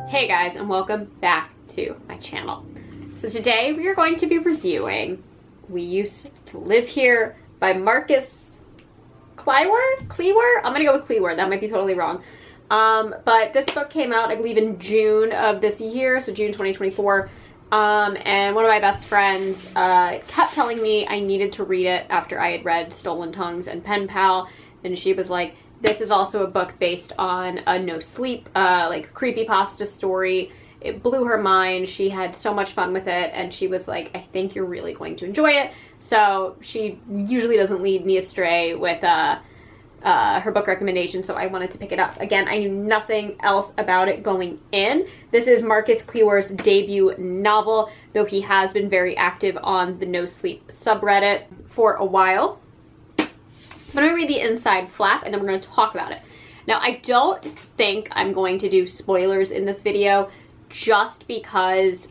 Hey guys, and welcome back to my channel. So today we are going to be reviewing We Used to Live Here by Marcus Kliewer? I'm gonna go with Kliewer, that might be totally wrong. But this book came out, I believe, in June of this year, so June 2024. And one of my best friends kept telling me I needed to read it after I had read Stolen Tongues and Pen Pal, and she was like, this is also a book based on a no sleep, like creepypasta story. It blew her mind. She had so much fun with it, and she was like, I think you're really going to enjoy it. So she usually doesn't lead me astray with her book recommendations, so I wanted to pick it up. Again, I knew nothing else about it going in. This is Marcus Kliewer's debut novel, though he has been very active on the No Sleep subreddit for a while. I'm going to read the inside flap, and then we're going to talk about it. Now, I don't think I'm going to do spoilers in this video, just because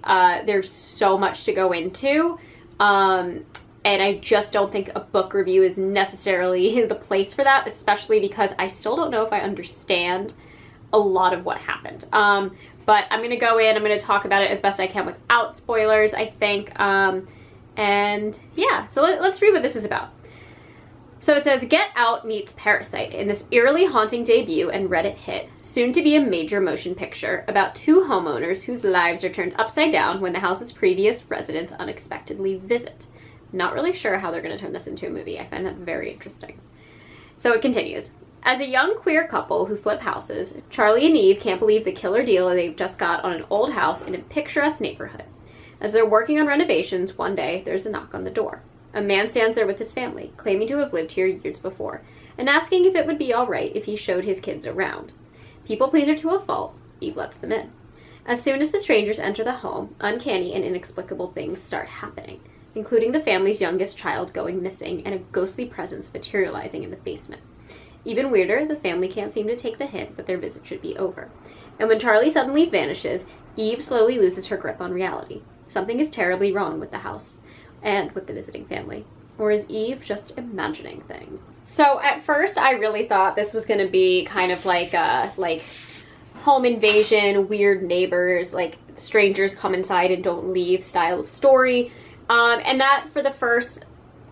there's so much to go into. And I just don't think a book review is necessarily the place for that, especially because I still don't know if I understand a lot of what happened. But I'm going to go in, I'm going to talk about it as best I can without spoilers, I think. And yeah, so let's read what this is about. So it says, Get Out meets Parasite in this eerily haunting debut and Reddit hit, soon to be a major motion picture about two homeowners whose lives are turned upside down when the house's previous residents unexpectedly visit. Not really sure how they're going to turn this into a movie. I find that very interesting. So it continues. As a young queer couple who flip houses, Charlie and Eve can't believe the killer deal they've just got on an old house in a picturesque neighborhood. As they're working on renovations, one day there's a knock on the door. A man stands there with his family, claiming to have lived here years before, and asking if it would be alright if he showed his kids around. People pleaser to a fault, Eve lets them in. As soon as the strangers enter the home, uncanny and inexplicable things start happening, including the family's youngest child going missing and a ghostly presence materializing in the basement. Even weirder, the family can't seem to take the hint that their visit should be over. And when Charlie suddenly vanishes, Eve slowly loses her grip on reality. Something is terribly wrong with the house and with the visiting family. Or is Eve just imagining things? So at first I really thought this was going to be kind of like a home invasion, weird neighbors, like strangers come inside and don't leave style of story. And that for the first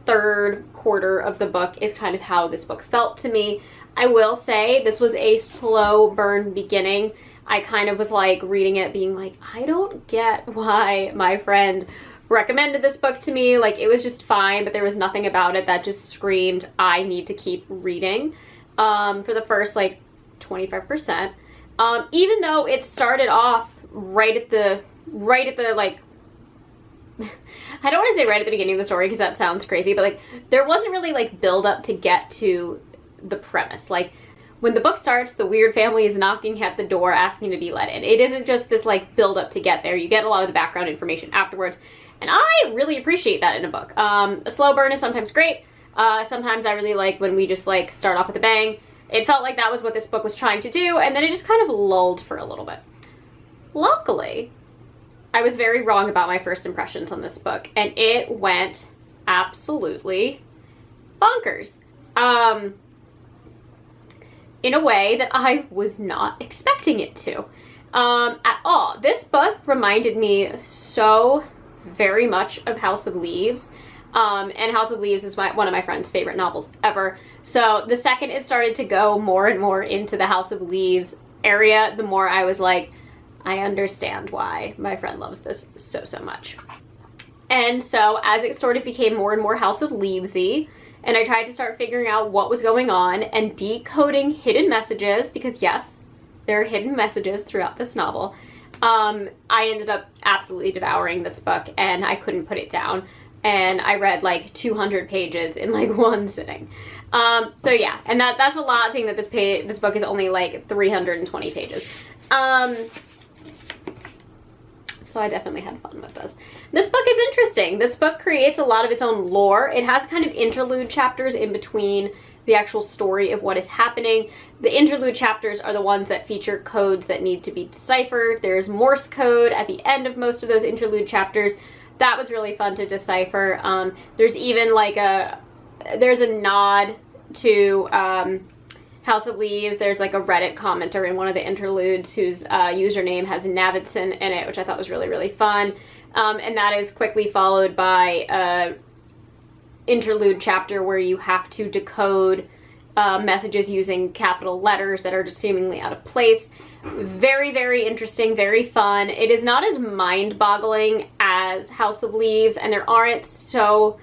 third quarter of the book is kind of how this book felt to me. I will say this was a slow burn beginning. I kind of was like reading it being like, I don't get why my friend recommended this book to me. Like, it was just fine, but there was nothing about it that just screamed, I need to keep reading, for the first like 25%. Even though it started off right at the like, I don't want to say right at the beginning of the story because that sounds crazy, but like there wasn't really like build up to get to the premise. Like when the book starts, the weird family is knocking at the door asking to be let in. It isn't just this like build up to get there. You get a lot of the background information afterwards. And I really appreciate that in a book. A slow burn is sometimes great. Sometimes I really like when we just like start off with a bang. It felt like that was what this book was trying to do, and then it just kind of lulled for a little bit. Luckily, I was very wrong about my first impressions on this book, and it went absolutely bonkers. In a way that I was not expecting it to at all. This book reminded me so very much of House of Leaves, and House of Leaves is one of my friend's favorite novels ever. So the second it started to go more and more into the House of Leaves area, the more I was like, I understand why my friend loves this so much. And so as it sort of became more and more House of Leavesy, and I tried to start figuring out what was going on and decoding hidden messages, because yes, there are hidden messages throughout this novel, I ended up absolutely devouring this book, and I couldn't put it down. And I read like 200 pages in like one sitting. So yeah, and that's a lot, seeing that this book is only like 320 pages. So I definitely had fun with this. This book is interesting. This book creates a lot of its own lore. It has kind of interlude chapters in between the actual story of what is happening. The interlude chapters are the ones that feature codes that need to be deciphered. There's Morse code at the end of most of those interlude chapters. That was really fun to decipher. There's even like there's a nod to House of Leaves, there's like a Reddit commenter in one of the interludes whose username has Navidson in it, which I thought was really, really fun. And that is quickly followed by a interlude chapter where you have to decode messages using capital letters that are just seemingly out of place. Very, very interesting, very fun. It is not as mind-boggling as House of Leaves, and there aren't so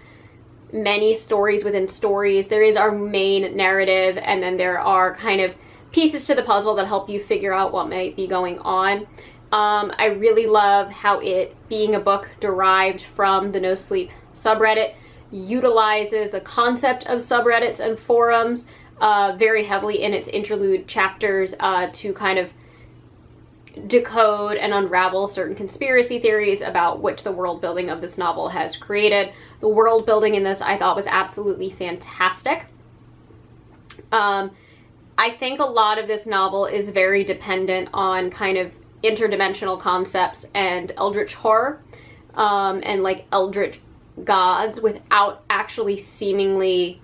many stories within stories. There is our main narrative, and then there are kind of pieces to the puzzle that help you figure out what might be going on. I really love how it, being a book derived from the No Sleep subreddit, utilizes the concept of subreddits and forums very heavily in its interlude chapters to kind of decode and unravel certain conspiracy theories about which the world building of this novel has created. The world building in this I thought was absolutely fantastic. I think a lot of this novel is very dependent on kind of interdimensional concepts and eldritch horror and like eldritch gods without actually seemingly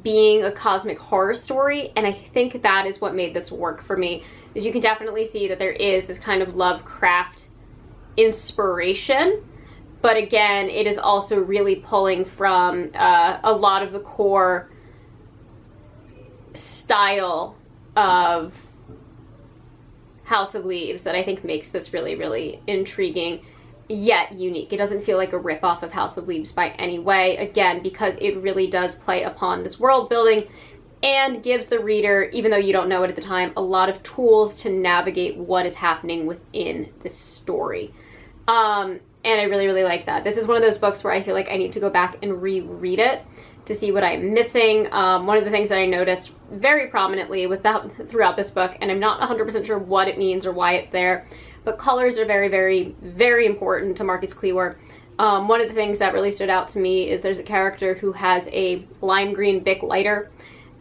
being a cosmic horror story, and I think that is what made this work for me, is you can definitely see that there is this kind of Lovecraft inspiration, but again, it is also really pulling from a lot of the core style of House of Leaves that I think makes this really, really intriguing yet unique. It doesn't feel like a ripoff of House of Leaves by any way, again, because it really does play upon this world building and gives the reader, even though you don't know it at the time, a lot of tools to navigate what is happening within this story. And I really, really liked that. This is one of those books where I feel like I need to go back and reread it to see what I'm missing. One of the things that I noticed very prominently throughout this book, and I'm not 100% sure what it means or why it's there, but colors are very, very, very important to Marcus Kliewer. One of the things that really stood out to me is there's a character who has a lime green Bic lighter,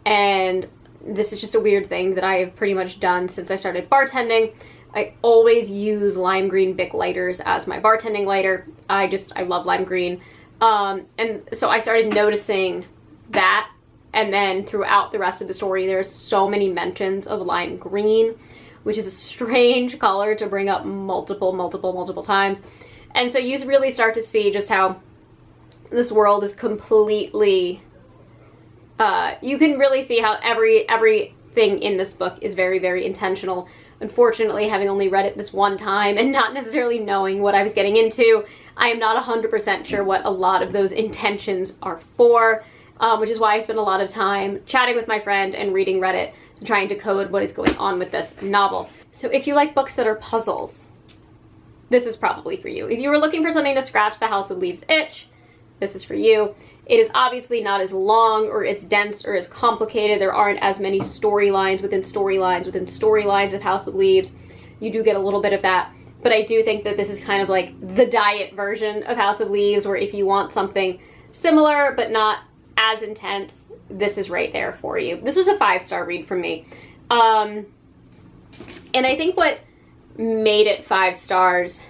and this is just a weird thing that I have pretty much done since I started bartending. I always use lime green Bic lighters as my bartending lighter. I love lime green. And so I started noticing that, and then throughout the rest of the story, there's so many mentions of lime green, which is a strange color to bring up multiple times. And so you really start to see just how this world is completely, you can really see how everything in this book is very, very intentional. Unfortunately, having only read it this one time and not necessarily knowing what I was getting into, I am not 100% sure what a lot of those intentions are for, which is why I spend a lot of time chatting with my friend and reading Reddit to try and decode what is going on with this novel. So if you like books that are puzzles, this is probably for you. If you were looking for something to scratch the House of Leaves itch, this is for you. It is obviously not as long or as dense or as complicated. There aren't as many storylines within storylines within storylines of House of Leaves. You do get a little bit of that. But I do think that this is kind of like the diet version of House of Leaves, where if you want something similar but not as intense, this is right there for you. This was a 5-star read from me. And I think what made it 5 stars,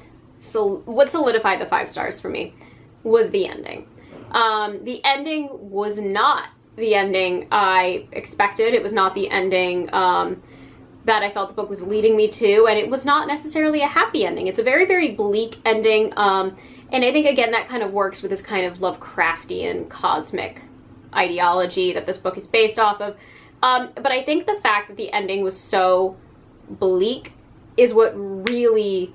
so what solidified the 5 stars for me was the ending. The ending was not the ending I expected. It was not the ending that I felt the book was leading me to, and it was not necessarily a happy ending. It's a very, very bleak ending, and I think, again, that kind of works with this kind of Lovecraftian cosmic ideology that this book is based off of. But I think the fact that the ending was so bleak is what really,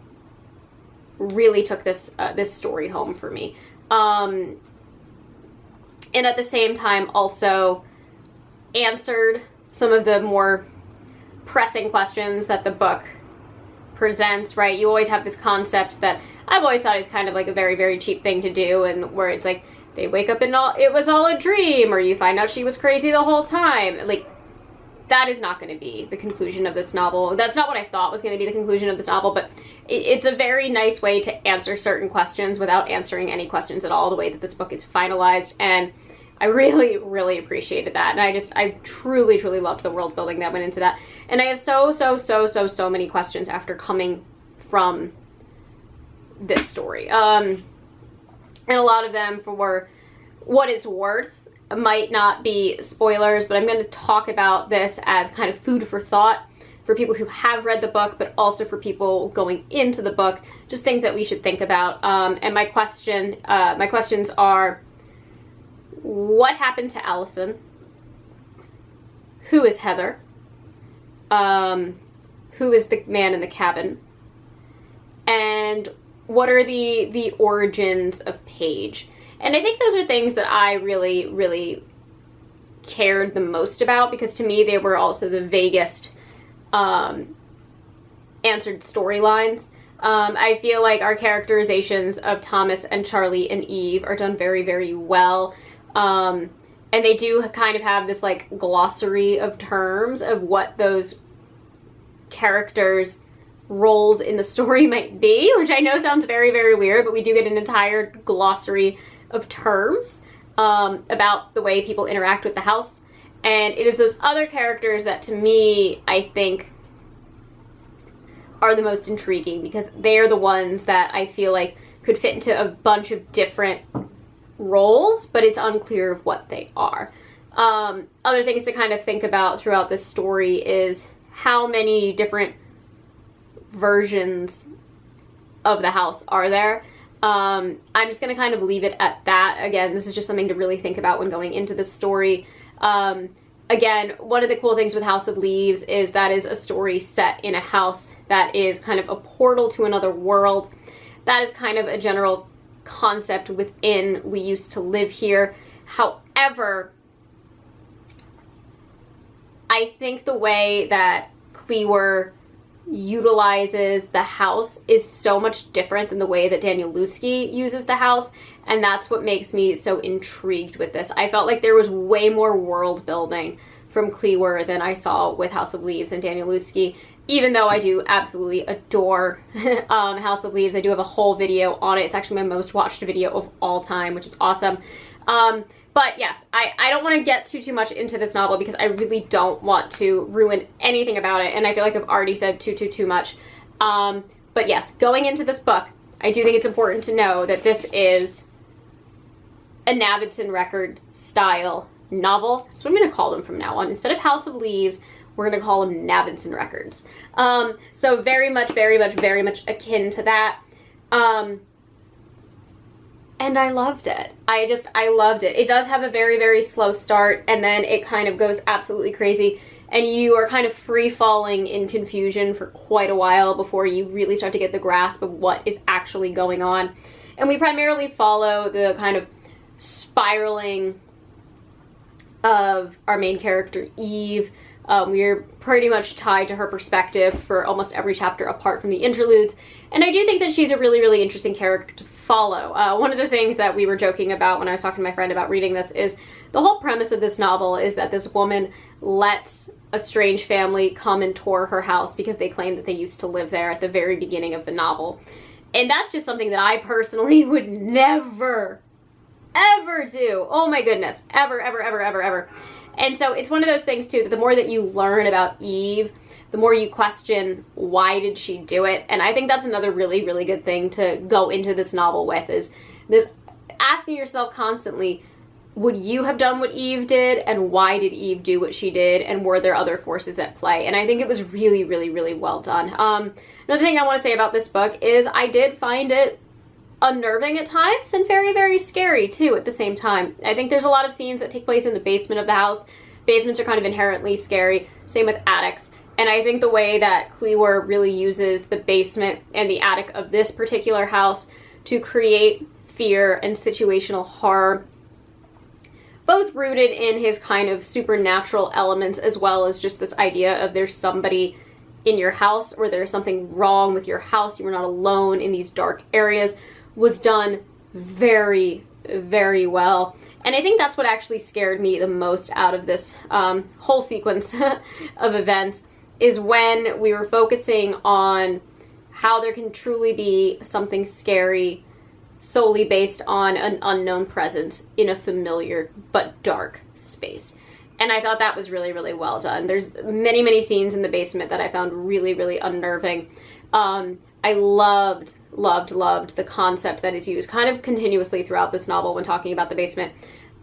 really took this story home for me. And at the same time also answered some of the more pressing questions that the book presents, right? You always have this concept that I've always thought is kind of like a very, very cheap thing to do, and where it's like they wake up and it was all a dream, or you find out she was crazy the whole time. Like, that is not going to be the conclusion of this novel. That's not what I thought was going to be the conclusion of this novel, but it's a very nice way to answer certain questions without answering any questions at all, the way that this book is finalized, and I really, really appreciated that. And I truly, truly loved the world building that went into that. And I have so many questions after coming from this story. And a lot of them, for what it's worth, might not be spoilers, but I'm going to talk about this as kind of food for thought for people who have read the book, but also for people going into the book, just things that we should think about. And my questions are, what happened to Allison? Who is Heather? Who is the man in the cabin? And what are the origins of Paige? And I think those are things that I really, really cared the most about, because to me they were also the vaguest answered storylines. I feel like our characterizations of Thomas and Charlie and Eve are done very, very well. And they do kind of have this like glossary of terms of what those characters' roles in the story might be, which I know sounds very, very weird, but we do get an entire glossary of terms about the way people interact with the house. And it is those other characters that, to me, I think are the most intriguing, because they're the ones that I feel like could fit into a bunch of different roles, but it's unclear of what they are. Other things to kind of think about throughout this story is how many different versions of the house are there. I'm just going to kind of leave it at that. Again, this is just something to really think about when going into this story. Again, one of the cool things with House of Leaves is that is a story set in a house that is kind of a portal to another world. That is kind of a general concept within We Used to Live Here. However, I think the way that Kliewer utilizes the house is so much different than the way that Daniel Lewski uses the house, and that's what makes me so intrigued with this. I felt like there was way more world building from Kliewer than I saw with House of Leaves and Daniel Lewski, even though I do absolutely adore House of Leaves. I do have a whole video on it. It's actually my most watched video of all time, which is awesome. But yes, I don't want to get too much into this novel because I really don't want to ruin anything about it, and I feel like I've already said too much. But yes, going into this book, I do think it's important to know that this is a Navidson Record style novel. That's what I'm going to call them from now on. Instead of House of Leaves, we're going to call them Navidson Records. So very much akin to that. And I loved it. I loved it. It does have a very, very slow start, and then it kind of goes absolutely crazy, and you are kind of free-falling in confusion for quite a while before you really start to get the grasp of what is actually going on. And we primarily follow the kind of spiraling of our main character, Eve. We're pretty much tied to her perspective for almost every chapter apart from the interludes. And I do think that she's a really, really interesting character to follow. One of the things that we were joking about when I was talking to my friend about reading this is the whole premise of this novel is that this woman lets a strange family come and tour her house because they claim that they used to live there at the very beginning of the novel. And that's just something that I personally would never, ever do. Oh my goodness. Ever. And so it's one of those things, too, that the more that you learn about Eve, the more you question, why did she do it? And I think that's another really, really good thing to go into this novel with, is this asking yourself constantly, would you have done what Eve did? And why did Eve do what she did? And were there other forces at play? And I think it was really, really, really well done. Another thing I want to say about this book is I did find it unnerving at times and very, very scary too at the same time. I think there's a lot of scenes that take place in the basement of the house. Basements are kind of inherently scary. Same with attics. And I think the way that Kliewer really uses the basement and the attic of this particular house to create fear and situational horror, both rooted in his kind of supernatural elements as well as just this idea of there's somebody in your house or there's something wrong with your house, you're not alone in these dark areas, was done very, very well. And I think that's what actually scared me the most out of this whole sequence of events, is when we were focusing on how there can truly be something scary solely based on an unknown presence in a familiar but dark space. And I thought that was really, really well done. There's many, many scenes in the basement that I found really, really unnerving. I loved the concept that is used kind of continuously throughout this novel when talking about the basement.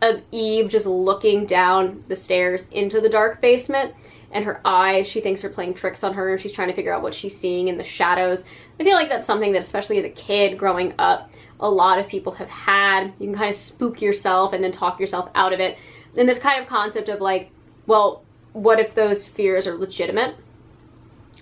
of Eve just looking down the stairs into the dark basement, and her eyes, she thinks, are playing tricks on her, and she's trying to figure out what she's seeing in the shadows. I feel like that's something that, especially as a kid growing up, a lot of people have had. You can kind of spook yourself and then talk yourself out of it. And this kind of concept of like, well, what if those fears are legitimate?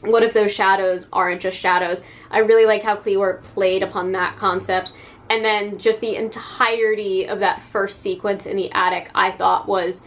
What if those shadows aren't just shadows? I really liked how Kliewer played upon that concept. And then just the entirety of that first sequence in the attic, I thought was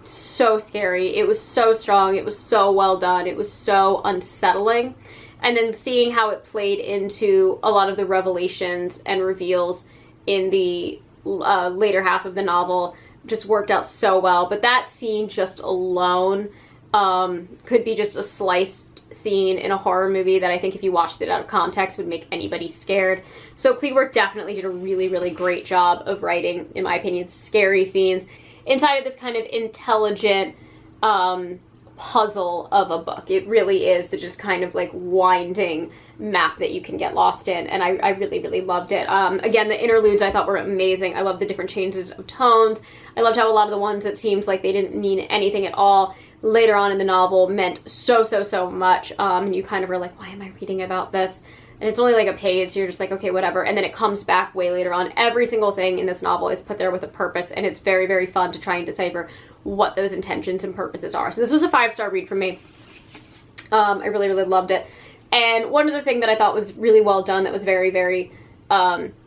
so scary. It was so strong. It was so well done. It was so unsettling. And then seeing how it played into a lot of the revelations and reveals in the later half of the novel just worked out so well. But that scene just alone could be just a sliced scene in a horror movie that I think if you watched it out of context would make anybody scared. So Kliewer definitely did a really, really great job of writing, in my opinion, scary scenes inside of this kind of intelligent puzzle of a book. It really is the just kind of like winding map that you can get lost in, and I really, really loved it. Again, the interludes I thought were amazing. I love the different changes of tones. I loved how a lot of the ones that seemed like they didn't mean anything at all later on in the novel meant so, so, so much. And you kind of were like, why am I reading about this? And it's only like a page, so you're just like, okay, whatever. And then it comes back way later on. Every single thing in this novel is put there with a purpose, and it's very, very fun to try and decipher what those intentions and purposes are. So this was a 5-star read for me. I really, really loved it. And one other thing that I thought was really well done that was very, very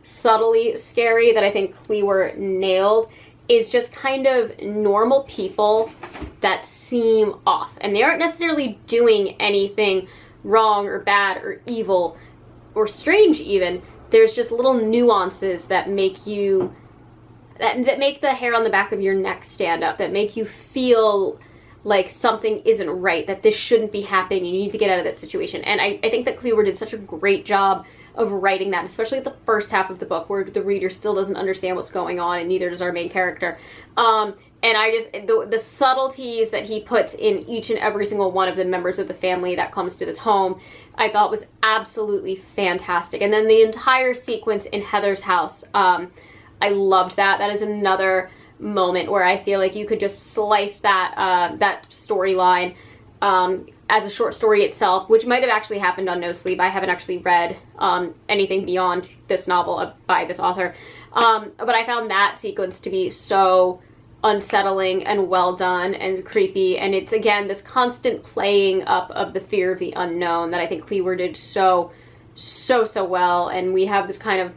subtly scary that I think Kliewer nailed is just kind of normal people that seem off. And they aren't necessarily doing anything wrong or bad or evil or strange even. There's just little nuances that make you, that make the hair on the back of your neck stand up, that make you feel like something isn't right, that this shouldn't be happening, and you need to get out of that situation. And I think that Kliewer did such a great job of writing that, especially at the first half of the book where the reader still doesn't understand what's going on, and neither does our main character. And I just, the subtleties that he puts in each and every single one of the members of the family that comes to this home, I thought was absolutely fantastic. And then the entire sequence in Heather's house, I loved that. That is another moment where I feel like you could just slice that that storyline as a short story itself, which might have actually happened on No Sleep. I haven't actually read anything beyond this novel by this author, but I found that sequence to be so unsettling and well done and creepy. And it's, again, this constant playing up of the fear of the unknown that I think Kliewer did so well. And we have this kind of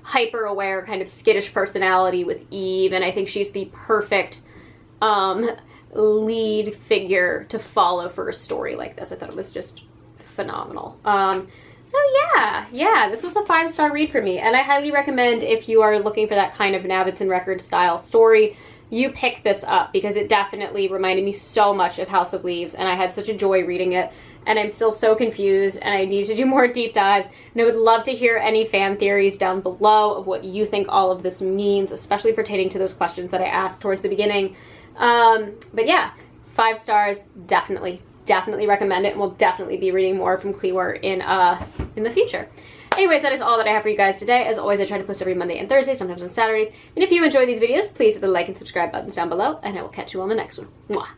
hyper-aware, kind of skittish personality with Eve, and I think she's the perfect lead figure to follow for a story like this. I thought it was just phenomenal. So yeah, this was a 5-star read for me, and I highly recommend, if you are looking for that kind of Navidson Records style story, you pick this up, because it definitely reminded me so much of House of Leaves, and I had such a joy reading it, and I'm still so confused, and I need to do more deep dives, and I would love to hear any fan theories down below of what you think all of this means, especially pertaining to those questions that I asked towards the beginning. But yeah, 5 stars, definitely recommend it, and we'll definitely be reading more from Kliewer in the future. Anyways, that is all that I have for you guys today. As always, I try to post every Monday and Thursday, sometimes on Saturdays. And if you enjoy these videos, please hit the like and subscribe buttons down below, and I will catch you on the next one. Mwah.